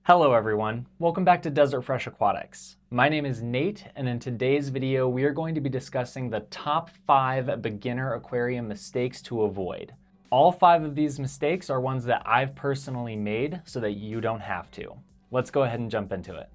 Hello everyone, welcome back to Desert Fresh Aquatics. My name is Nate, and in today's video we are going to be discussing the top 5 beginner aquarium mistakes to avoid. All 5 of these mistakes are ones that I've personally made so that you don't have to. Let's go ahead and jump into it.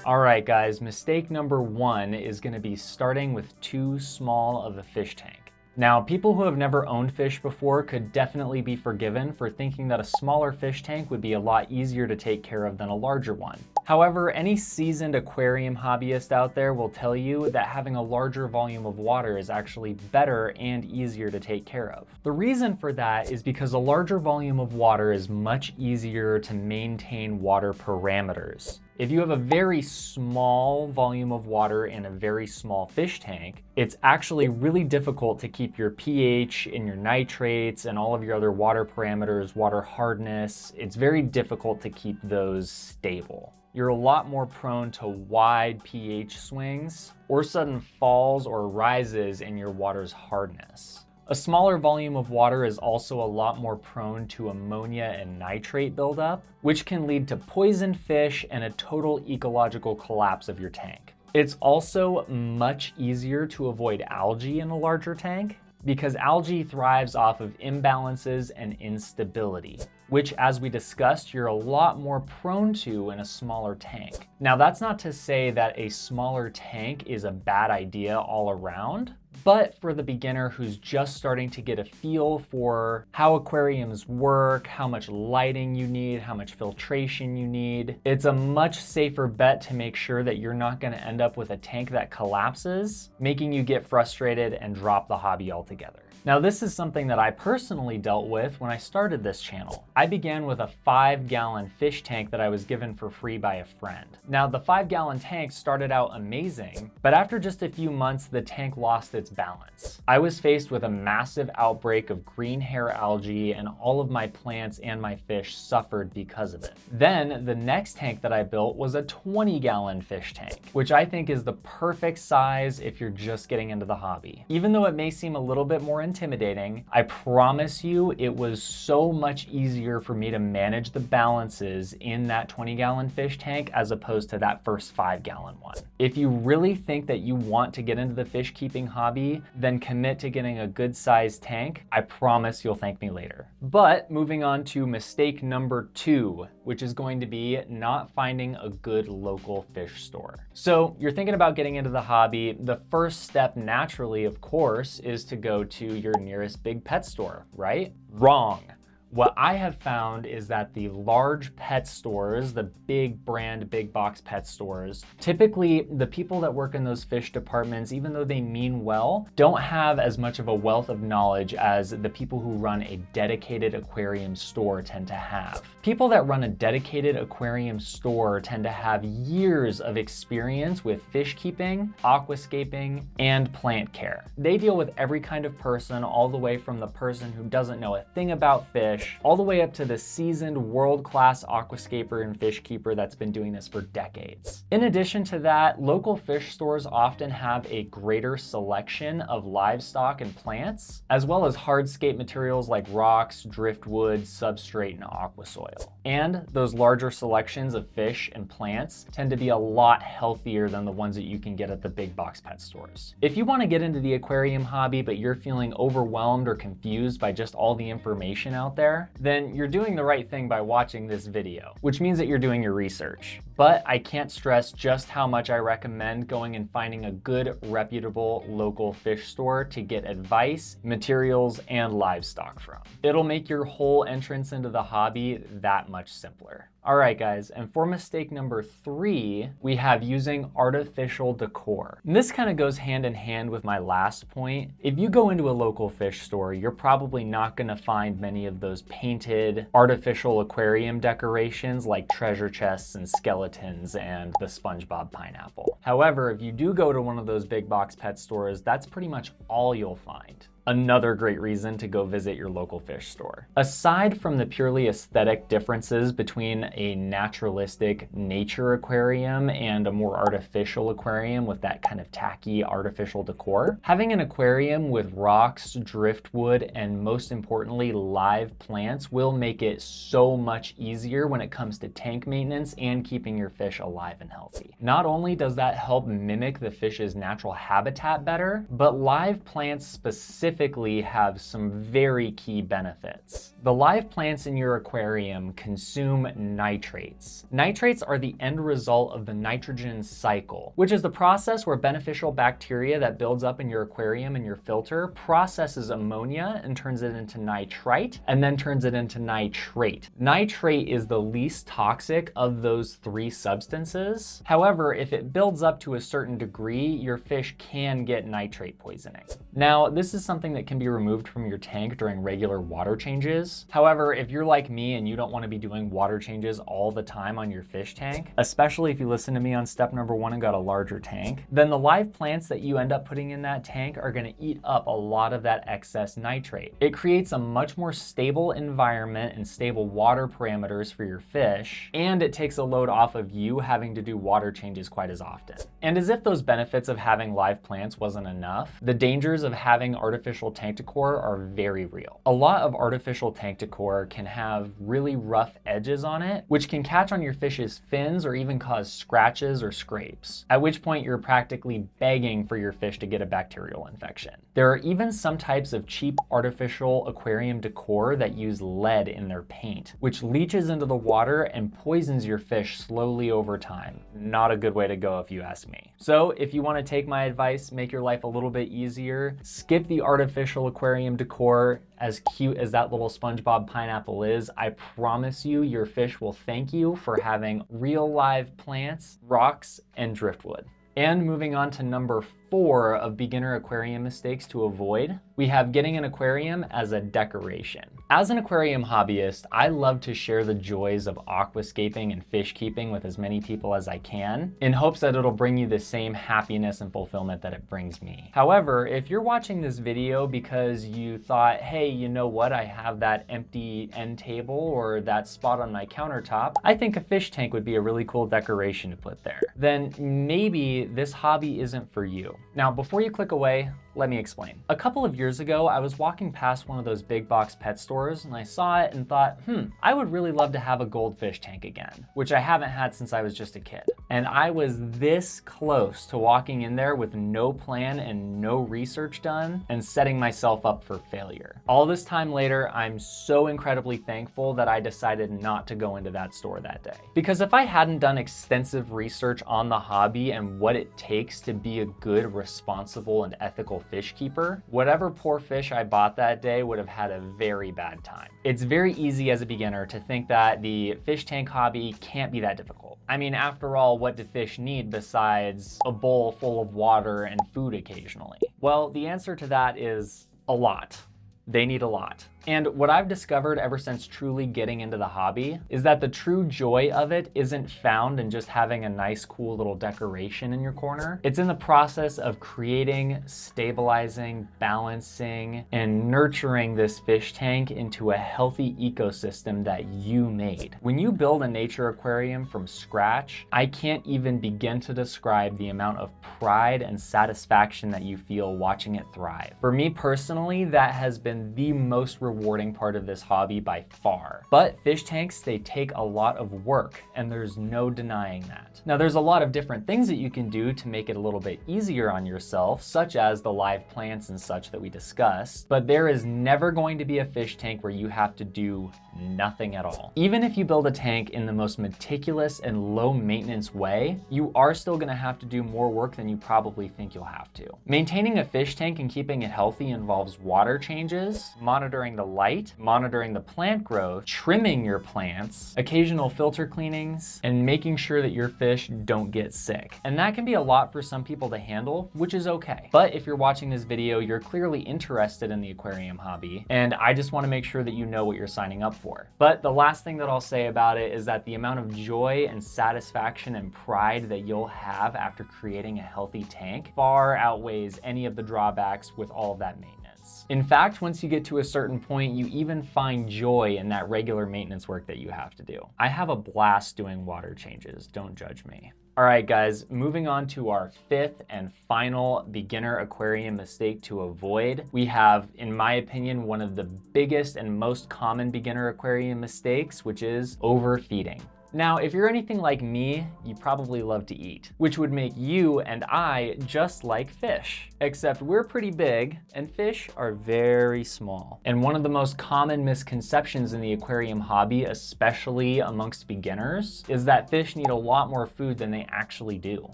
Alright guys, mistake number 1 is going to be starting with too small of a fish tank. Now, people who have never owned fish before could definitely be forgiven for thinking that a smaller fish tank would be a lot easier to take care of than a larger one. However, any seasoned aquarium hobbyist out there will tell you that having a larger volume of water is actually better and easier to take care of. The reason for that is because a larger volume of water is much easier to maintain water parameters. If you have a very small volume of water in a very small fish tank, it's actually really difficult to keep your pH and your nitrates and all of your other water parameters, water hardness. It's very difficult to keep those stable. You're a lot more prone to wide pH swings or sudden falls or rises in your water's hardness. A smaller volume of water is also a lot more prone to ammonia and nitrate buildup, which can lead to poisoned fish and a total ecological collapse of your tank. It's also much easier to avoid algae in a larger tank because algae thrives off of imbalances and instability, which, as we discussed, you're a lot more prone to in a smaller tank. Now, that's not to say that a smaller tank is a bad idea all around, but for the beginner who's just starting to get a feel for how aquariums work, how much lighting you need, how much filtration you need, it's a much safer bet to make sure that you're not going to end up with a tank that collapses, making you get frustrated and drop the hobby altogether. Now, this is something that I personally dealt with when I started this channel. I began with a 5-gallon fish tank that I was given for free by a friend. Now, the 5-gallon tank started out amazing, but after just a few months, the tank lost its balance. I was faced with a massive outbreak of green hair algae, and all of my plants and my fish suffered because of it. Then, the next tank that I built was a 20-gallon fish tank, which I think is the perfect size if you're just getting into the hobby. Even though it may seem a little bit more intimidating, I promise you it was so much easier for me to manage the balances in that 20-gallon fish tank as opposed to that first 5-gallon one. If you really think that you want to get into the fish keeping hobby, then commit to getting a good sized tank. I promise you'll thank me later. But moving on to mistake number 2, which is going to be not finding a good local fish store. So you're thinking about getting into the hobby. The first step naturally, of course, is to go to your nearest big pet store, right? Wrong. What I have found is that the large pet stores, the big brand, big box pet stores, typically the people that work in those fish departments, even though they mean well, don't have as much of a wealth of knowledge as the people who run a dedicated aquarium store tend to have. People that run a dedicated aquarium store tend to have years of experience with fish keeping, aquascaping, and plant care. They deal with every kind of person, all the way from the person who doesn't know a thing about fish all the way up to the seasoned world-class aquascaper and fish keeper that's been doing this for decades. In addition to that, local fish stores often have a greater selection of livestock and plants, as well as hardscape materials like rocks, driftwood, substrate, and aqua soil. And those larger selections of fish and plants tend to be a lot healthier than the ones that you can get at the big box pet stores. If you want to get into the aquarium hobby, but you're feeling overwhelmed or confused by just all the information out there, then you're doing the right thing by watching this video, which means that you're doing your research. But I can't stress just how much I recommend going and finding a good, reputable local fish store to get advice, materials, and livestock from. It'll make your whole entrance into the hobby that much simpler. All right, guys, and for mistake number 3, we have using artificial decor. And this kind of goes hand in hand with my last point. If you go into a local fish store, you're probably not going to find many of those painted artificial aquarium decorations like treasure chests and skeletons and the SpongeBob pineapple. However, if you do go to one of those big box pet stores, that's pretty much all you'll find. Another great reason to go visit your local fish store. Aside from the purely aesthetic differences between a naturalistic nature aquarium and a more artificial aquarium with that kind of tacky artificial decor, having an aquarium with rocks, driftwood, and most importantly, live plants will make it so much easier when it comes to tank maintenance and keeping your fish alive and healthy. Not only does that help mimic the fish's natural habitat better, but live plants specifically have some very key benefits. The live plants in your aquarium consume nitrates. Nitrates are the end result of the nitrogen cycle, which is the process where beneficial bacteria that builds up in your aquarium and your filter processes ammonia and turns it into nitrite and then turns it into nitrate. Nitrate is the least toxic of those three substances. However, if it builds up to a certain degree, your fish can get nitrate poisoning. Now, this is something that can be removed from your tank during regular water changes. However, if you're like me and you don't want to be doing water changes all the time on your fish tank, especially if you listen to me on step number 1 and got a larger tank, then the live plants that you end up putting in that tank are going to eat up a lot of that excess nitrate. It creates a much more stable environment and stable water parameters for your fish, and it takes a load off of you having to do water changes quite as often. And as if those benefits of having live plants wasn't enough, the dangers of having artificial tank decor are very real. A lot of artificial tank decor can have really rough edges on it, which can catch on your fish's fins or even cause scratches or scrapes, at which point you're practically begging for your fish to get a bacterial infection. There are even some types of cheap artificial aquarium decor that use lead in their paint, which leaches into the water and poisons your fish slowly over time. Not a good way to go if you ask me. So if you want to take my advice, make your life a little bit easier, skip the artificial aquarium decor. As cute as that little SpongeBob pineapple is, I promise you your fish will thank you for having real live plants, rocks, and driftwood. And moving on to number 4 of beginner aquarium mistakes to avoid, we have getting an aquarium as a decoration. As an aquarium hobbyist, I love to share the joys of aquascaping and fish keeping with as many people as I can, in hopes that it'll bring you the same happiness and fulfillment that it brings me. However, if you're watching this video because you thought, hey, you know what, I have that empty end table or that spot on my countertop, I think a fish tank would be a really cool decoration to put there, then maybe this hobby isn't for you. Now, before you click away, let me explain. A couple of years ago, I was walking past one of those big box pet stores and I saw it and thought, I would really love to have a goldfish tank again, which I haven't had since I was just a kid. And I was this close to walking in there with no plan and no research done and setting myself up for failure. All this time later, I'm so incredibly thankful that I decided not to go into that store that day. Because if I hadn't done extensive research on the hobby and what it takes to be a good, responsible, and ethical fish keeper, whatever poor fish I bought that day would have had a very bad time. It's very easy as a beginner to think that the fish tank hobby can't be that difficult. I mean, after all, what do fish need besides a bowl full of water and food occasionally? Well, the answer to that is a lot. They need a lot. And what I've discovered ever since truly getting into the hobby is that the true joy of it isn't found in just having a nice, cool little decoration in your corner. It's in the process of creating, stabilizing, balancing, and nurturing this fish tank into a healthy ecosystem that you made. When you build a nature aquarium from scratch, I can't even begin to describe the amount of pride and satisfaction that you feel watching it thrive. For me personally, that has been the most rewarding part of this hobby by far. But fish tanks, they take a lot of work, and there's no denying that. Now, there's a lot of different things that you can do to make it a little bit easier on yourself, such as the live plants and such that we discussed, but there is never going to be a fish tank where you have to do nothing at all. Even if you build a tank in the most meticulous and low maintenance way, you are still gonna have to do more work than you probably think you'll have to. Maintaining a fish tank and keeping it healthy involves water changes, monitoring the light, monitoring the plant growth, trimming your plants, occasional filter cleanings, and making sure that your fish don't get sick. And that can be a lot for some people to handle, which is okay. But if you're watching this video, you're clearly interested in the aquarium hobby, and I just wanna make sure that you know what you're signing up for. But the last thing that I'll say about it is that the amount of joy and satisfaction and pride that you'll have after creating a healthy tank far outweighs any of the drawbacks with all of that maintenance. tastes. In fact, once you get to a certain point, you even find joy in that regular maintenance work that you have to do. I have a blast doing water changes, don't judge me. All right, guys, moving on to our fifth and final beginner aquarium mistake to avoid. We have, in my opinion, one of the biggest and most common beginner aquarium mistakes, which is overfeeding. Now, if you're anything like me, you probably love to eat, which would make you and I just like fish, except we're pretty big and fish are very small. And one of the most common misconceptions in the aquarium hobby, especially amongst beginners, is that fish need a lot more food than they actually do.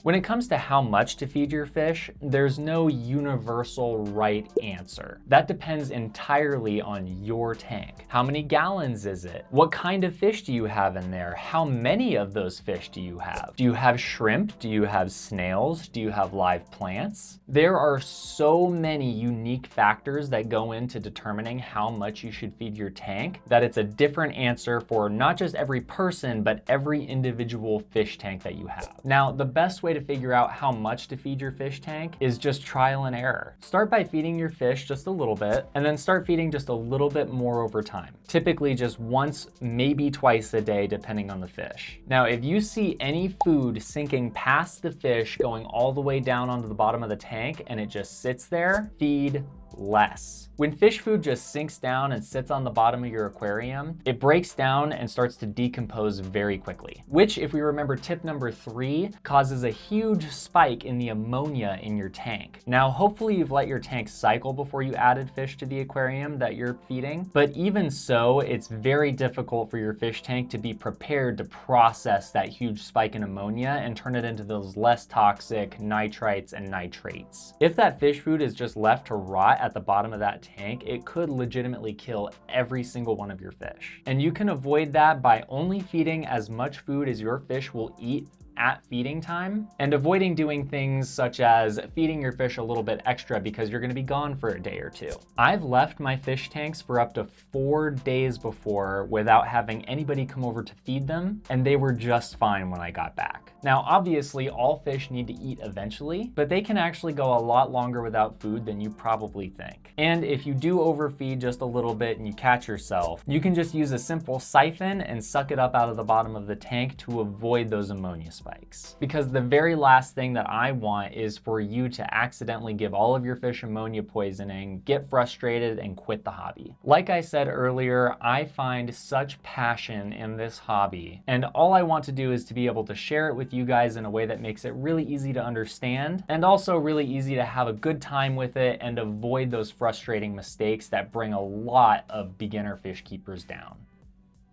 When it comes to how much to feed your fish, there's no universal right answer. That depends entirely on your tank. How many gallons is it? What kind of fish do you have in there? How many of those fish do you have? Do you have shrimp? Do you have snails? Do you have live plants? There are so many unique factors that go into determining how much you should feed your tank that it's a different answer for not just every person, but every individual fish tank that you have. Now, the best way to figure out how much to feed your fish tank is just trial and error. Start by feeding your fish just a little bit, and then start feeding just a little bit more over time. Typically just once, maybe twice a day, depending on the fish. Now, if you see any food sinking past the fish, going all the way down onto the bottom of the tank, and it just sits there, feed less. When fish food just sinks down and sits on the bottom of your aquarium, it breaks down and starts to decompose very quickly, which, if we remember tip number 3, causes a huge spike in the ammonia in your tank. Now, hopefully you've let your tank cycle before you added fish to the aquarium that you're feeding, but even so, it's very difficult for your fish tank to be prepared to process that huge spike in ammonia and turn it into those less toxic nitrites and nitrates. If that fish food is just left to rot at the bottom of that tank, it could legitimately kill every single one of your fish. And you can avoid that by only feeding as much food as your fish will eat at feeding time, and avoiding doing things such as feeding your fish a little bit extra because you're gonna be gone for a day or two. I've left my fish tanks for up to 4 days before without having anybody come over to feed them, and they were just fine when I got back. Now, obviously, all fish need to eat eventually, but they can actually go a lot longer without food than you probably think. And if you do overfeed just a little bit and you catch yourself, you can just use a simple siphon and suck it up out of the bottom of the tank to avoid those ammonia spikes. Because the very last thing that I want is for you to accidentally give all of your fish ammonia poisoning, get frustrated, and quit the hobby. Like I said earlier, I find such passion in this hobby, and all I want to do is to be able to share it with you guys in a way that makes it really easy to understand, and also really easy to have a good time with it and avoid those frustrating mistakes that bring a lot of beginner fish keepers down.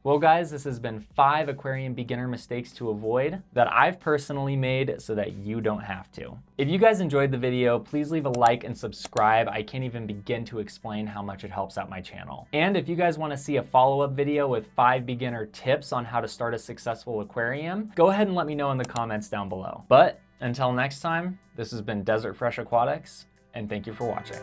Well guys, this has been 5 aquarium beginner mistakes to avoid that I've personally made so that you don't have to. If you guys enjoyed the video, please leave a like and subscribe. I can't even begin to explain how much it helps out my channel. And if you guys want to see a follow-up video with 5 beginner tips on how to start a successful aquarium, go ahead and let me know in the comments down below. But until next time, this has been Desert Fresh Aquatics, and thank you for watching.